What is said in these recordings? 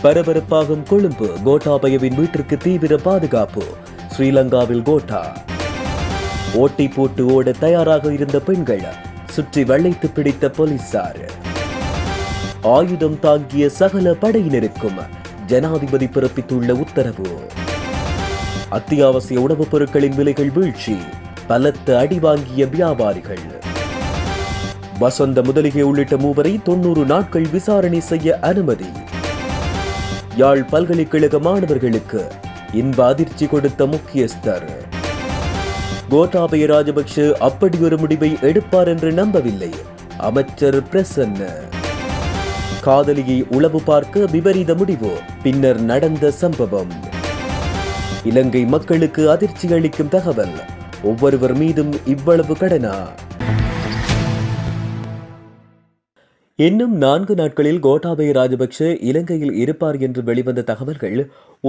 பரபரப்பாகும் கொழும்பு, கோட்டாபயவின் வீட்டிற்கு தீவிர பாதுகாப்பு. ஸ்ரீலங்காவில் கோட்டா ஓட்டி போட்டு ஓட தயாராக இருந்த பெண்கள் சுற்றி வளைத்து பிடித்த போலீசார். ஆயுதம் தாங்கிய சகல படையினருக்கும் ஜனாதிபதி பிறப்பித்துள்ள உத்தரவு. அத்தியாவசிய உணவுப் பொருட்களின் விலைகள் வீழ்ச்சி, பலத்த அடி வாங்கிய வியாபாரிகள். வசந்த முதலிகை உள்ளிட்ட 3 90 நாட்கள் விசாரணை செய்ய அனுமதி. யாழ் பல்கலைக்கழக மாணவர்களுக்கு இன்ப அதிர்ச்சி கொடுத்த முக்கியஸ்தர். கோட்டாபய ராஜபக்ஷ அப்படி ஒரு முடிவை எடுப்பார் என்று நம்பவில்லை அமைச்சர் பிரசன்ன. காதலியை உளவு பார்க்க விபரீத முடிவு, பின்னர் நடந்த சம்பவம். இலங்கை மக்களுக்கு அதிர்ச்சி அளிக்கும் தகவல், ஒவ்வொருவர் மீதும் இவ்வளவு கடனா? இன்னும் 4 நாட்களில் கோட்டாபய ராஜபக்ஷ இலங்கையில் இருப்பார் என்று வெளிவந்த தகவல்கள்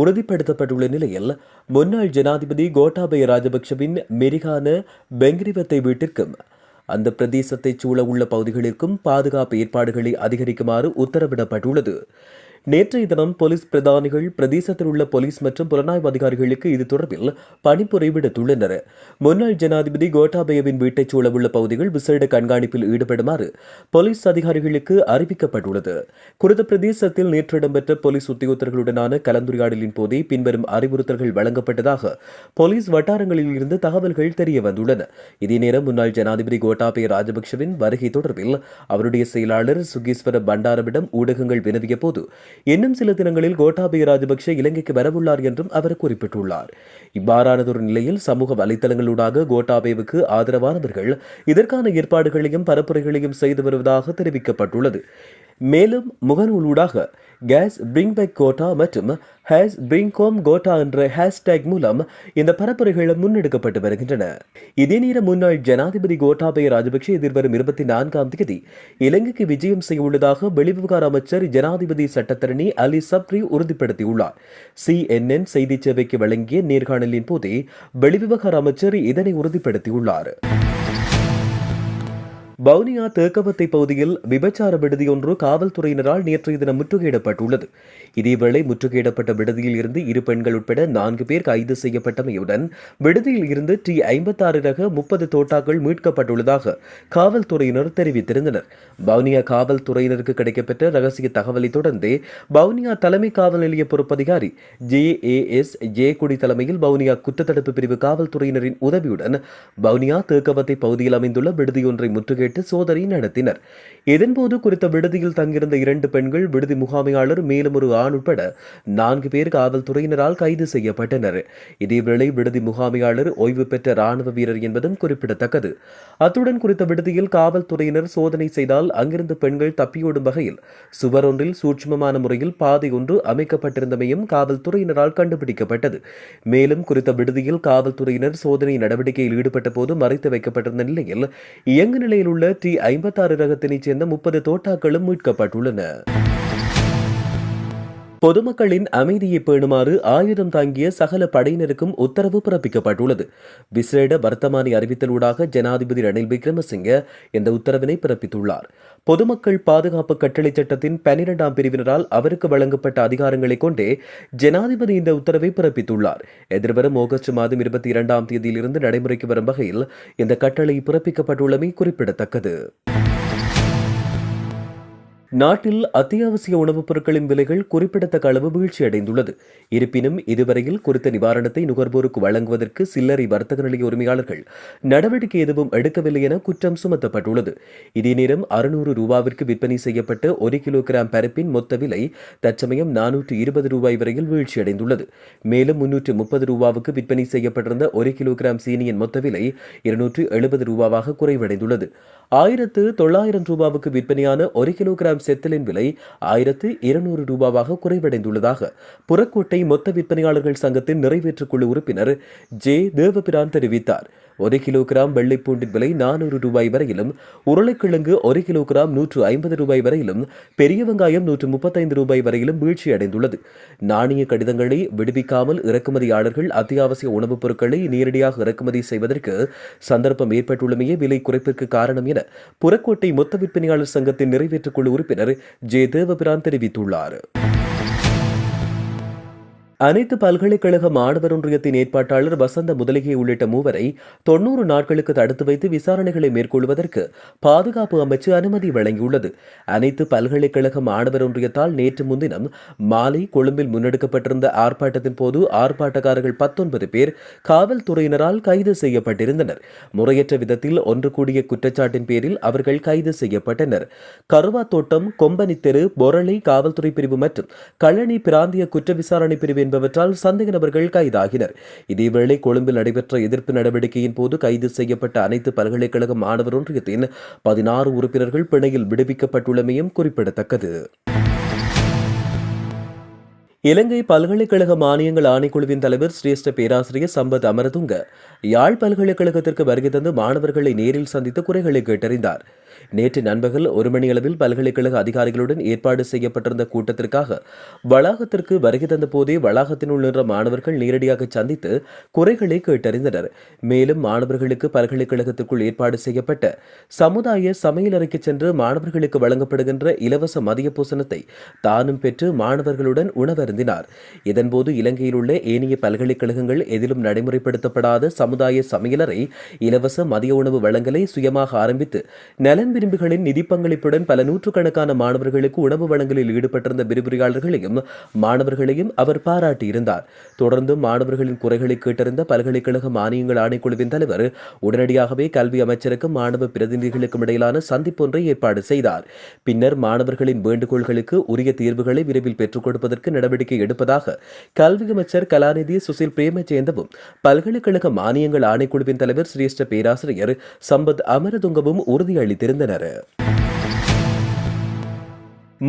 உறுதிப்படுத்தப்பட்டுள்ள நிலையில், முன்னாள் ஜனாதிபதி கோட்டாபய ராஜபக்ஷவின் மெரிகான பெங்கிரிவத்தை வீட்டிற்கும் அந்த பிரதேசத்தைச் சூழ உள்ள பகுதிகளுக்கும் பாதுகாப்பு ஏற்பாடுகளை அதிகரிக்குமாறு உத்தரவிடப்பட்டுள்ளது. நேற்றைய தினம் போலீஸ் பிரதானிகள் பிரதேசத்தில் உள்ள போலீஸ் மற்றும் புலனாய்வு அதிகாரிகளுக்கு இது தொடர்பில் பணிப்புரை விடுத்துள்ளனர். முன்னாள் ஜனாதிபதி கோட்டாபயவின் வீட்டைச் சூழவுள்ள பகுதிகள் விசேட கண்காணிப்பில் ஈடுபடுமாறு போலீஸ் அதிகாரிகளுக்கு அறிவிக்கப்பட்டுள்ளது. குறித்த பிரதேசத்தில் நேற்று இடம்பெற்ற போலீஸ் உத்தியோகத்தர்களுடனான கலந்துரையாடலின் போதே பின்வரும் அறிவுறுத்தல்கள் வழங்கப்பட்டதாக போலீஸ் வட்டாரங்களில் இருந்து தகவல்கள் தெரிய வந்துள்ளன. இதே நேரம் முன்னாள் ஜனாதிபதி கோட்டாபய ராஜபக்ஷவின் வருகை தொடர்பில் அவருடைய செயலாளர் சுகீஸ்வர பண்டாரவிடம் ஊடகங்கள் வினவிய போது, இன்னும் சில தினங்களில் கோட்டாபய ராஜபக்ஷ இலங்கைக்கு வரவுள்ளார் என்றும் அவர் குறிப்பிட்டுள்ளார். இவ்வாறானதொரு நிலையில் சமூக வலைதளங்களூடாக கோட்டாபயவுக்கு ஆதரவானவர்கள் இதற்கான ஏற்பாடுகளையும் பரப்புரைகளையும் செய்து வருவதாக தெரிவிக்கப்பட்டுள்ளது. மேலும் முகநூலூடாக கேஸ் பிரிங் பேக் கோட்டா மற்றும் ஹேஸ் பிரிங் கோம் கோட்டா என்ற ஹேஷ்டேக் மூலம் இந்த பரப்புரைகள் முன்னெடுக்கப்பட்டு வருகின்றன. இதே நேரம் முன்னாள் ஜனாதிபதி கோட்டாபய ராஜபக்ஷ எதிர்வரும் 24ஆம் தேதி இலங்கைக்கு விஜயம் செய்ய உள்ளதாக வெளிவிவகார அமைச்சர் ஜனாதிபதி சட்டத்தரணி அலி சப்ரி உறுதிப்படுத்தியுள்ளார். CNN செய்தி சேவைக்கு வழங்கிய நேர்காணலின் போதே வெளிவிவகார அமைச்சர் இதனை உறுதிப்படுத்தியுள்ளார். வவுனியா தேக்கவத்தை பகுதியில் விபச்சார விடுதி ஒன்று காவல்துறையினரால் நேற்றைய தினம் முற்றுகையிடப்பட்டுள்ளது. இதேவேளை முற்றுகையிடப்பட்ட விடுதியில் இருந்து 2 பெண்கள் உட்பட 4 பேர் கைது செய்யப்பட்டமையுடன் விடுதியில் இருந்து T56 ரக 30 தோட்டாக்கள் மீட்கப்பட்டுள்ளதாக காவல்துறையினர் தெரிவித்திருந்தனர். வவுனியா காவல்துறையினருக்கு கிடைக்கப்பெற்ற ரகசிய தகவலை தொடர்ந்தே வவுனியா தலைமை காவல் நிலைய பொறுப்பதிகாரி JAS ஜெயக்குடி தலைமையில் வவுனியா குற்றத்தடுப்பு பிரிவு காவல்துறையினரின் உதவியுடன் வவுனியா தேக்கவத்தை பகுதியில் அமைந்துள்ள விடுதியொன்றை முற்றுகை சோதனை நடத்தினர். இதன்போது குறித்த விடுதியில் தங்கியிருந்த 2 பெண்கள், விடுதி முகாமையாளர், மேலும் ஒரு ஆண் உட்பட 4 பேர் காவல்துறையினரால் கைது செய்யப்பட்டனர். இதேவேளை விடுதி முகாமையாளர் ஓய்வு பெற்ற ராணுவ வீரர் என்பதும் குறிப்பிடத்தக்கது. அத்துடன் குறித்த விடுதியில் காவல்துறையினர் சோதனை செய்தால் அங்கிருந்து பெண்கள் தப்பியோடும் வகையில் சுவர் ஒன்றில் சூட்சுமமான முறையில் பாதை ஒன்று அமைக்கப்பட்டிருந்தமையும் காவல்துறையினரால் கண்டுபிடிக்கப்பட்டது. மேலும் குறித்த விடுதியில் காவல்துறையினர் சோதனை நடவடிக்கையில் ஈடுபட்ட போது மறைத்து வைக்கப்பட்டிருந்த நிலையில் இயங்கு நிலையில் உள்ள T56 ரகத்தினைச் சேர்ந்த 30 தோட்டாக்களும் மீட்கப்பட்டுள்ளன. பொதுமக்களின் அமைதியை பேணுமாறு ஆயுதம் தாங்கிய சகல படையினருக்கும் உத்தரவு பிறப்பிக்கப்பட்டுள்ளது. விசேட வர்த்தமானி அறிவித்தலூடாக ஜனாதிபதி ரணில் விக்ரமசிங்க இந்த உத்தரவினை பிறப்பித்துள்ளார். பொதுமக்கள் பாதுகாப்பு கட்டளை சட்டத்தின் 12ஆம் பிரிவினரால் அவருக்கு வழங்கப்பட்ட அதிகாரங்களை கொண்டே ஜனாதிபதி இந்த உத்தரவை பிறப்பித்துள்ளார். எதிர்வரும் ஆகஸ்ட் மாதம் 22ஆம் தேதியிலிருந்து நடைமுறைக்கு வரும் வகையில் இந்த கட்டளை பிறப்பிக்கப்பட்டுள்ளமை குறிப்பிடத்தக்கது. நாட்டில் அத்தியாவசிய உணவுப் பொருட்களின் விலைகள் குறிப்பிடத்தக்க அளவு வீழ்ச்சியடைந்துள்ளது. இருப்பினும் இதுவரையில் குறித்த நிவாரணத்தை நுகர்வோருக்கு வழங்குவதற்கு சில்லறை வர்த்தக நிலைய உரிமையாளர்கள் நடவடிக்கை எதுவும் எடுக்கவில்லை என குற்றம் சுமத்தப்பட்டுள்ளது. இதே நேரம் 600 ரூபாவிற்கு விற்பனை செய்யப்பட்ட 1 கிலோகிராம் பருப்பின் மொத்த விலை தற்சமயம் 420 ரூபாய் வரையில் வீழ்ச்சியடைந்துள்ளது. மேலும் 330 ரூபாவுக்கு விற்பனை செய்யப்பட்டிருந்த 1 கிலோகிராம் சீனியின் மொத்த விலை 270 ரூபாவாக குறைவடைந்துள்ளது. 1900 ரூபாவுக்கு விற்பனையான 1 கிலோகிராம் செத்தலின் விலை 1200 ரூபாவாக குறைவடைந்துள்ளதாக புறக்கோட்டை மொத்த விற்பனையாளர்கள் சங்கத்தின் நிறைவேற்றுக்குழு உறுப்பினர் ஜே தேவபிரான் தெரிவித்தார். 1 கிலோகிராம் வெள்ளைப்பூண்டின் விலை 400 ரூபாய் வரையிலும், உருளைக்கிழங்கு 1 கிலோகிராம் 150 ரூபாய் வரையிலும், பெரிய வெங்காயம் 135 ரூபாய் வரையிலும் வீழ்ச்சியடைந்துள்ளது. நாணய கடிதங்களை விடுவிக்காமல் இறக்குமதியாளர்கள் அத்தியாவசிய உணவுப் பொருட்களை நேரடியாக இறக்குமதி செய்வதற்கு சந்தர்ப்பம் ஏற்பட்டுள்ளமையே விலை குறைப்பிற்கு காரணம் என புறக்கோட்டை மொத்த விற்பனையாளர் சங்கத்தின் நிறைவேற்றுக்குழு உறுப்பினர் ஜே தேவபிரான் தெரிவித்துள்ளார். அனைத்து பல்கலைக்கழக மாணவர் ஒன்றியத்தின் ஏற்பாட்டாளர் வசந்த முதலிகை உள்ளிட்ட மூவரை 90 நாட்களுக்கு தடுத்து வைத்து விசாரணைகளை மேற்கொள்வதற்கு பாதுகாப்பு அமைச்சு அனுமதி வழங்கியுள்ளது. அனைத்து பல்கலைக்கழக மாணவர் ஒன்றியத்தால் நேற்று முன்தினம் மாலை கொழும்பில் முன்னெடுக்கப்பட்டிருந்த ஆர்ப்பாட்டத்தின் போது ஆர்ப்பாட்டக்காரர்கள் 19 பேர் காவல்துறையினரால் கைது செய்யப்பட்டிருந்தனர். முறையற்ற விதத்தில் ஒன்று கூடிய குற்றச்சாட்டின் பேரில் அவர்கள் கைது செய்யப்பட்டனர். கருவாத்தோட்டம், கொம்பனி தெரு, பொரளை காவல்துறை பிரிவு மற்றும் கழனி பிராந்திய குற்ற விசாரணை பிரிவு என்பவற்றால் சந்தேக நபர்கள் கைதாகினர். இதேவேளை கொழும்பில் நடைபெற்ற எதிர்ப்பு நடவடிக்கையின் போது கைது செய்யப்பட்ட அனைத்து பல்கலைக்கழக மாணவர் ஒன்றியத்தின் 16 உறுப்பினர்கள் பிணையில் விடுவிக்கப்பட்டுள்ளமையும் குறிப்பிடத்தக்கது. இலங்கை பல்கலைக்கழக மானியங்கள் ஆணைக்குழுவின் தலைவர் சிரேஷ்ட பேராசிரியர் சம்பத் அமரதுங்க யாழ் பல்கலைக்கழகத்திற்கு வருகை தந்து மாணவர்களை நேரில் சந்தித்து குறைகளை கேட்டறிந்தார். நேற்று நண்பகல் 1 மணியளவில் பல்கலைக்கழக அதிகாரிகளுடன் ஏற்பாடு செய்யப்பட்டிருந்த கூட்டத்திற்காக வளாகத்திற்கு வருகை தந்த போதே வளாகத்தினுள் நின்ற மாணவர்கள் நேரடியாக சந்தித்து குறைகளை கேட்டறிந்தனர். மேலும் மாணவர்களுக்கு பல்கலைக்கழகத்திற்குள் ஏற்பாடு செய்யப்பட்ட சமுதாய சமையலறைக்கு சென்று மாணவர்களுக்கு வழங்கப்படுகின்ற இலவச மதிய பூசணத்தை தானும் பெற்று மாணவர்களுடன் உணவருந்தினார். இதன்போது இலங்கையில் உள்ள ஏனைய பல்கலைக்கழகங்கள் எதிலும் நடைமுறைப்படுத்தப்படாத சமுதாய சமையலறை இலவச மதிய உணவு வழங்கலை சுயமாக ஆரம்பித்து நலன் விரும்பிகளின் நிதி பங்களிப்புடன் பல நூற்றுக்கணக்கான மாணவர்களுக்கு உணவு வழங்கலில் ஈடுபட்டிருந்த விரிவுரையாளர்களையும் மாணவர்களையும் அவர் பாராட்டியிருந்தார். தொடர்ந்து மாணவர்களின் குறைகளை கேட்டறிந்த பல்கலைக்கழக மானியங்கள் ஆணைக்குழுவின் தலைவர் உடனடியாகவே கல்வி அமைச்சருக்கும் மாணவ பிரதிநிதிகளுக்கும் இடையிலான சந்திப்பு ஒன்றை ஏற்பாடு செய்தார். பின்னர் மாணவர்களின் வேண்டுகோள்களுக்கு உரிய தீர்வுகளை விரைவில் பெற்றுக் கொடுப்பதற்கு நடவடிக்கை எடுப்பதாக கல்வி அமைச்சர் கலாநிதி சுசில் பிரேமஜெயந்தவும் பல்கலைக்கழக மானியங்கள் ஆணைக்குழுவின் தலைவர் சிரேஷ்ட பேராசிரியர் சம்பத் அமரதுங்கவும் உறுதியளித்திருந்தனர்.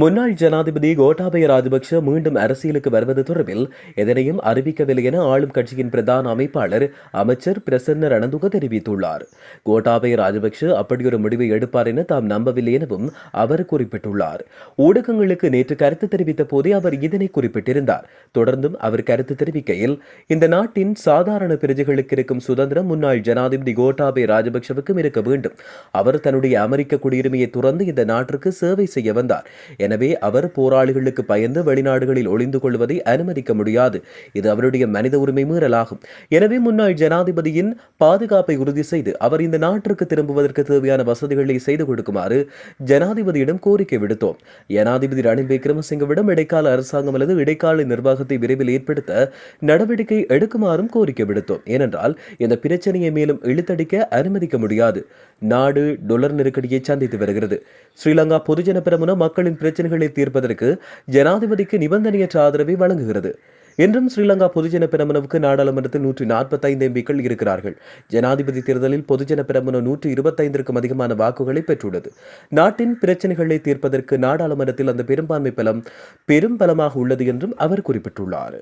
முன்னாள் ஜனாதிபதி கோட்டாபய ராஜபக்ஷ மீண்டும் அரசியலுக்கு வருவது தொடர்பில் எதனையும் அறிவிக்கவில்லை என ஆளும் கட்சியின் பிரதான அமைப்பாளர் அமைச்சர் பிரசன்ன ரணதுங்க தெரிவித்துள்ளார். கோட்டாபய ராஜபக்ஷ அப்படியொரு முடிவை எடுப்பார் என தாம் நம்பவில்லை எனவும் அவர் குறிப்பிட்டுள்ளார். ஊடகங்களுக்கு நேற்று கருத்து தெரிவித்த போதே அவர் இதனை குறிப்பிட்டிருந்தார். தொடர்ந்தும் அவர் கருத்து தெரிவிக்கையில், இந்த நாட்டின் சாதாரண பிரஜைகளுக்கு இருக்கும் சுதந்திரம் முன்னாள் ஜனாதிபதி கோட்டாபய ராஜபக்ஷவுக்கும் இருக்க வேண்டும். அவர் தன்னுடைய அமெரிக்க குடியுரிமையை துறந்து இந்த நாட்டிற்கு சேவை செய்ய வந்தார். எனவே அவர் போராளிகளுக்கு பயந்து வெளிநாடுகளில் ஒளிந்து கொள்வதை அனுமதிக்க முடியாது. இது அவருடைய மனித உரிமை மீறலாகும். எனவே முன்னாள் ஜனாதிபதியின் பாதுகாப்பை உறுதி செய்து அவர் இந்த நாட்டிற்கு திரும்புவதற்கு தேவையான வசதிகளை செய்து கொடுக்குமாறு ஜனாதிபதியிடம் கோரிக்கை விடுத்தோம். ஜனாதிபதி ரணில் விக்ரமசிங்கவிடம் இடைக்கால அரசாங்கம் அல்லது இடைக்கால நிர்வாகத்தை விரைவில் ஏற்படுத்த நடவடிக்கை எடுக்குமாறும் கோரிக்கை விடுத்தோம். ஏனென்றால் இந்த பிரச்சனையை மேலும் இழுத்தடிக்க அனுமதிக்க முடியாது. நாடு டொலர் நெருக்கடியை சந்தித்து வருகிறது. ஸ்ரீலங்கா பொதுஜன பெரமுன மக்களின் பிரச்சனைகளை தீர்ப்பதற்கு ஜனாதிபதிக்கு நிபந்தனையற்ற ஆதரவை வழங்குகிறது. என்றும் ஸ்ரீலங்கா பொதுஜன பெரமுனவுக்கு நாடாளுமன்றத்தில் 145 எம்பிக்கள் இருக்கிறார்கள். ஜனாதிபதி தேர்தலில் பொதுஜன பெரமுன 125க்கும் அதிகமான வாக்குகளை பெற்றுள்ளது. நாட்டின் பிரச்சனைகளை தீர்ப்பதற்கு நாடாளுமன்றத்தில் அந்த பெரும்பான்மை பலம் பெரும் பலமாக உள்ளது என்றும் அவர் குறிப்பிட்டுள்ளார்.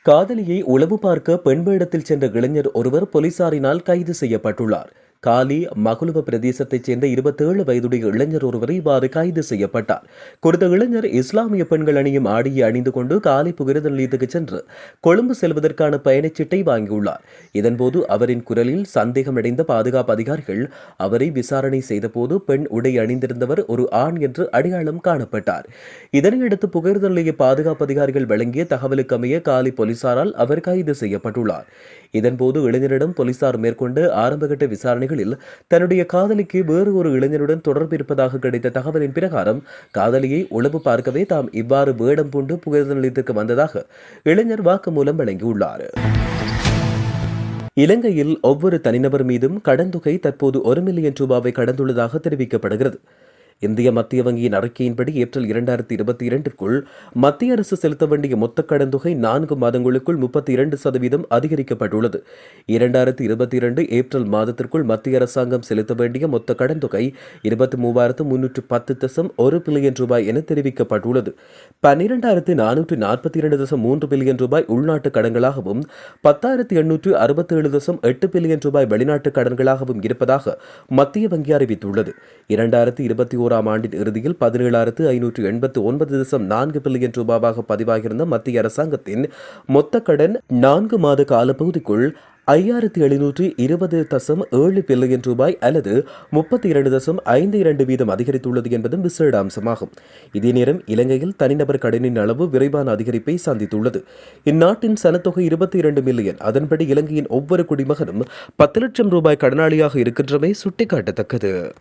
காதலியை உளவு பார்க்க பெண் வேடத்தில் சென்ற இளைஞர் ஒருவர் போலீசாரினால் கைது செய்யப்பட்டுள்ளார். காலி மகுலுவ பிரதேசத்தைச் சேர்ந்த 27 வயதுடைய இளைஞர் ஒருவர் இவ்வாறு கைது செய்யப்பட்டார். குறித்த இளைஞர் இஸ்லாமிய பெண்கள் அணியும் ஆடையை அணிந்து கொண்டு காலி புகிரத நிலையத்துக்கு சென்று கொழும்பு செல்வதற்கான பயணச்சீட்டை வாங்கியுள்ளார். இதன்போது அவரின் குரலில் சந்தேகமடைந்த பாதுகாப்பு அதிகாரிகள் அவரை விசாரணை செய்தபோது பெண் உடை அணிந்திருந்தவர் ஒரு ஆண் என்று அடையாளம் காணப்பட்டார். இதனையடுத்து புகிரத நிலைய பாதுகாப்பு அதிகாரிகள் வழங்கிய தகவலுக்கு அமைய காலி போலீசாரால் அவர் கைது செய்யப்பட்டுள்ளார். இதன்போது இளைஞரிடம் போலீசார் மேற்கொண்ட ஆரம்பகட்ட விசாரணைகளில் தன்னுடைய காதலிக்கு வேறு ஒரு இளைஞருடன் தொடர்பு இருப்பதாக கிடைத்த தகவலின் பிரகாரம் காதலியை உளவு பார்க்கவே தாம் இவ்வாறு வேடம் பூண்டு புகையிரத நிலையத்திற்கு வந்ததாக இளைஞர் வாக்குமூலம் வழங்கியுள்ளார். இலங்கையில் ஒவ்வொரு தனிநபர் மீதும் கடன் தொகை தற்போது 1 மில்லியன் ரூபாவை கடந்துள்ளதாக தெரிவிக்கப்படுகிறது. இந்திய மத்திய வங்கியின் அறிக்கையின்படி ஏப்ரல் 2022க்குள் மத்திய அரசு செலுத்த வேண்டிய மொத்த கடன் தொகை 4 மாதங்களுக்குள் 32% அதிகரிக்கப்பட்டுள்ளது. 2022 ஏப்ரல் மாதத்திற்குள் மத்திய அரசாங்கம் செலுத்த வேண்டிய மொத்த கடன் தொகை 23,310.1 பில்லியன் ரூபாய் என தெரிவிக்கப்பட்டுள்ளது. 12,442.3 பில்லியன் ரூபாய் உள்நாட்டு கடன்களாகவும் 10,867.8 பில்லியன் ரூபாய் வெளிநாட்டு கடன்களாகவும் இருப்பதாக மத்திய வங்கி அறிவித்துள்ளது. 2021 ஆண்டின் இறுதியில் 17,589.4 பில்லியன் ரூபாவாக பதிவாகியிருந்த மத்திய அரசாங்கத்தின் மொத்த கடன் 4 மாத காலப்பகுதிக்குள் 5720.7 பில்லியன் ரூபாய் அல்லது 32.52% அதிகரித்துள்ளது என்பதும் விசேட அம்சமாகும். இதே நேரம் இலங்கையில் தனிநபர் கடனின் அளவு விரைவான அதிகரிப்பை சந்தித்துள்ளது. இந்நாட்டின் சனத்தொகை 22 மில்லியன். அதன்படி இலங்கையின் ஒவ்வொரு குடிமகனும் 10 லட்சம் ரூபாய் கடனாளியாக இருக்கின்றமை சுட்டிக்காட்டத்தக்கது.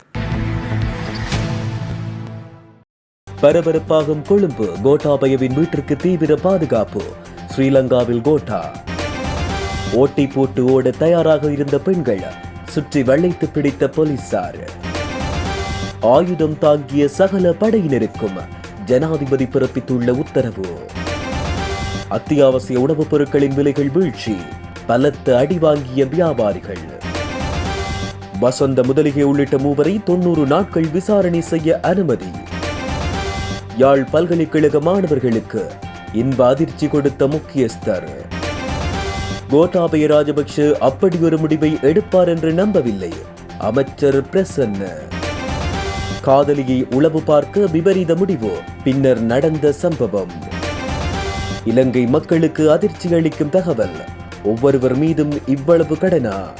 பரபரப்பாகும் கொழும்பு. கோட்டாபயவின் வீட்டிற்கு தீவிர பாதுகாப்பு. ஸ்ரீலங்காவில் கோட்டா ஓட்டை போட்டு ஓட தயாராக இருந்த பெண்கள் சுற்றி வளைத்து பிடித்த போலீசார். ஆயுதம் தாங்கிய சகல படையினருக்கும் ஜனாதிபதி பிறப்பித்துள்ள உத்தரவு. அத்தியாவசிய உணவுப் பொருட்களின் விலைகள் வீழ்ச்சி. பலத்த அடி வாங்கிய வியாபாரிகள். வசந்த முதலிகை உள்ளிட்ட 3 90 நாட்கள் விசாரணை செய்ய அனுமதி. யாழ் பல்கலைக்கழக மாணவர்களுக்கு இன்ப அதிர்ச்சி கொடுத்த முக்கியஸ்தர். கோட்டாபய ராஜபக்ஷ அப்படி ஒரு முடிவை எடுப்பார் என்று நம்பவில்லை. அமைச்சர் பிரசன்ன. காதலியை உளவு பார்க்க விபரீத முடிவு. பின்னர் நடந்த சம்பவம். இலங்கை மக்களுக்கு அதிர்ச்சி அளிக்கும் தகவல். ஒவ்வொருவர் மீதும் இவ்வளவு கடனா?